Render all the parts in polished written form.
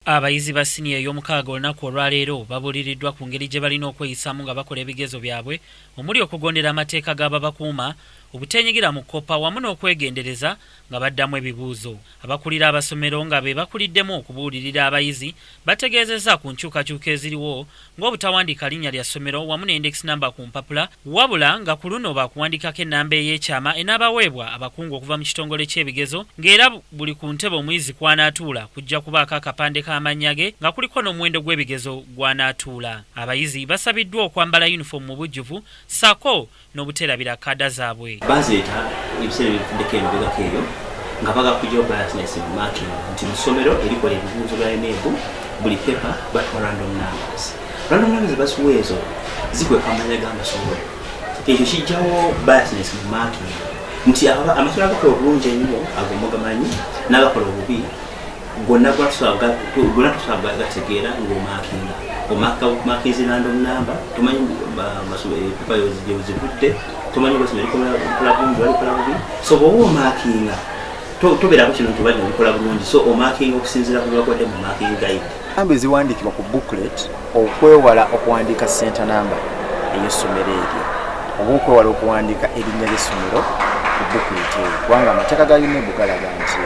Abayizi ba siniya ey'omukaaga olunaku olwaleero babuuliriddwa ku ngeri gye balina okweyisaamu nga bakola ebigezo byabwe omuli okugondera amateeka g'ababakuuma, obuteenyigira mu kkopa wamu n'okwegendereza nga baddamu ebibuuzo. Abakulira abasomero nga be bakuliddemu okubuulirira abayizi bategeezezza ku nkyukakyuka eziriwo ng'obutawandiika linnya lya ssomero wamu n'index number ku mpapula, wabula nga ku luno baakuwandikako ennamba ey'ekyama enaabaweebwa abakungu okuva mu kitongole ky'ebigezo, ng'era buli ku ntebe omuyizi kw'anaatuula kujja kubaako akapande k'amannya ge nga kuliko n'omuwendo gw'ebigezo gw'anaatuula. Abayizi basabiddwa okwambala yunifoomu mu bujjuvu ssaako n'obuteerabira kaada zaabwe. Bazeeta ebiseera ebifuddeko emabegako eyo nga bagakujjawo biasness mu marking nti mu ssomero erikola ebibuuzo bya eneebu buli pepa batwa random numbers. Random numbers basuwa ezo zikweka amanya g'amasomero. Ekyo kijjawo biasness mu marking nti amasomero agakola obulungi ennyo ago mugamanyi n'agakola obubi gonna tusobola gategeera ng'omakinga omakinze random number tomanyi pepa yozivudde tomanyi basomero likola bulungi walikola bubi, so bw'oba omakinga tobeerako kino nti badde olikola bulungi, so omakinga okusinziira ku bibakwadde mu marking guide. Namba eziwandiikibwa ku booklet okwewala okuwandiika center number ey'essomero eryo oba okwewala okuwandiika erinnya ly'essomero ku booklet eyo, kubanga amateeka ga UNEB galaga nti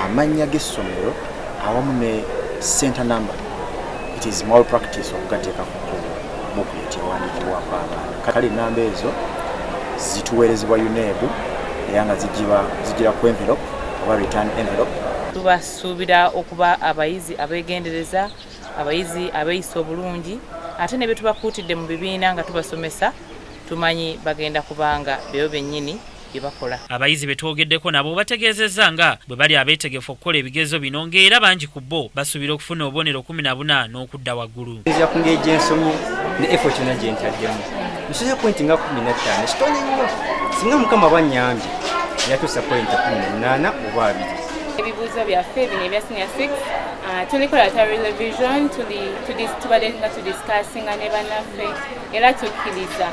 amannya g'essomero awamu ne center number it is malpractice okugateeka ku booklet ewandiikibwako abaana. Kale ennamba ezo zituweerezebwa UNEB era nga zigira ku envelope oba return envelope. Tubasuubira okuba abayizi abeegendereza, abayizi abeeyisa obulungi, ate ne bye tubakuutidde mu bibiina nga tubasomesa tumanyi bagenda kubanga beyo bennyini bye bakola. Abayizi be twogeddeko nabo bategeezezza nga bwe bali abeetegefu okukola ebigezo bino ng'era bangi ku bo basuubira okufuna obubonero 14 n'okudda waggulu. Nzija ku ngeri gye nsomye ne effort yonna gye ntaddemu nsoza pointi nga 15 kitone nnyo singa mukama bannyambye yatuusa pointi 18 oba 2. Ebibuuzo byaffe bino ebya senior 6 tulikola ta revision tubadde nga tudisikasinga ne bannaffe era tukkiriza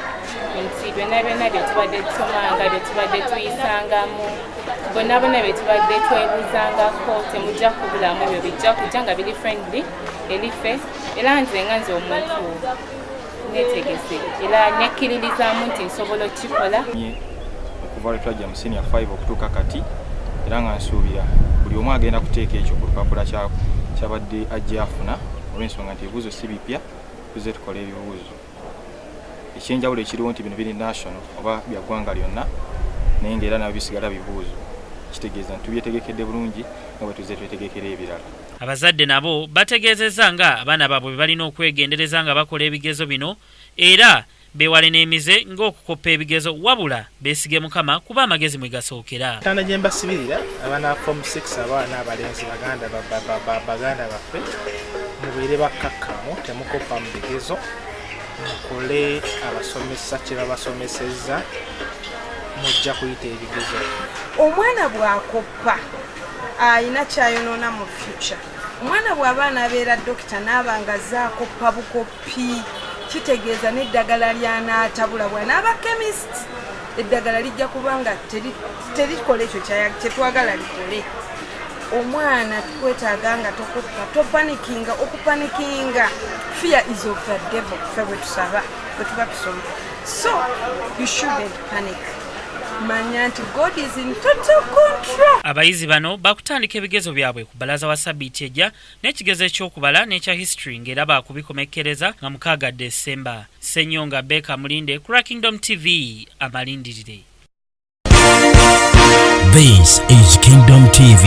nti byonna bye tubadde tusomanga bye tubadde tuyisangamu bonna bye tubadde twebuuzangako temujja kubulamu ebyo bijja kujja nga biri friendly eri ffe, era nze omuntu neetegese era nekkiririzaamu nti nsobola okukikola. Okuva lwe twajja mu senior 5 okutuuka kati era nga nsuubira buli omu agenda kuteeka ekyo ku lupapula kyabadde ajja afuna olw'ensonga nti ebibuuzo si bipya, tuzze tukola ebibuuzo. Ekyenjawulo ekiriwo nti bino biri national oba bya ggwanga lyonna naye ng'era nabyo bisigala bibuuzo, kitegeeza nti tubyetegekedde bulungi nga bwe tuzze twetegekera ebirala. Abazadde nabo bategeezezza nga abaana baabwe balina okwegendereza nga bakola ebigezo bino era beewale n'emize ng'okukoppa ebigezo wabula beesige Mukama kuba amagezi mwe gasookera. Tanda gye mbasibirira abaana form 6 abaana abalenzi baganda baffe mubeere bakkakkamu temukoppa mu bigezo, mukole abasomesa kye babasomesezza mujja kuyita ebigezo. Omwana bw'akoppa ayina kyayonoona mu future. Omwana bw'aba anabeera dokita n'aba nga zaakoppa bukoppi kitegeeza n'eddagala ly'anaatabula bw'anaaba chemist eddagala lijja kubanga terikola ekyo kye twagala likole. Omwana tukwetaaga nga tokoppa, topanikinga. Okupanikinga fear is of the devil ffe bwe tusaba bwe tuba tusoma, so you shouldn't panic. Manya nti God is in total control. Abayizi bano bakutandika ebigezo byabwe ku bbalaza wa Sabbiiti ejja n'ekigezo eky'okubala n'ekya history ng'era baakubikomekkereza nga 6 December. Ssenyonga Beka Mulinde ku Kingdom TV amalindirire. This is Kingdom TV.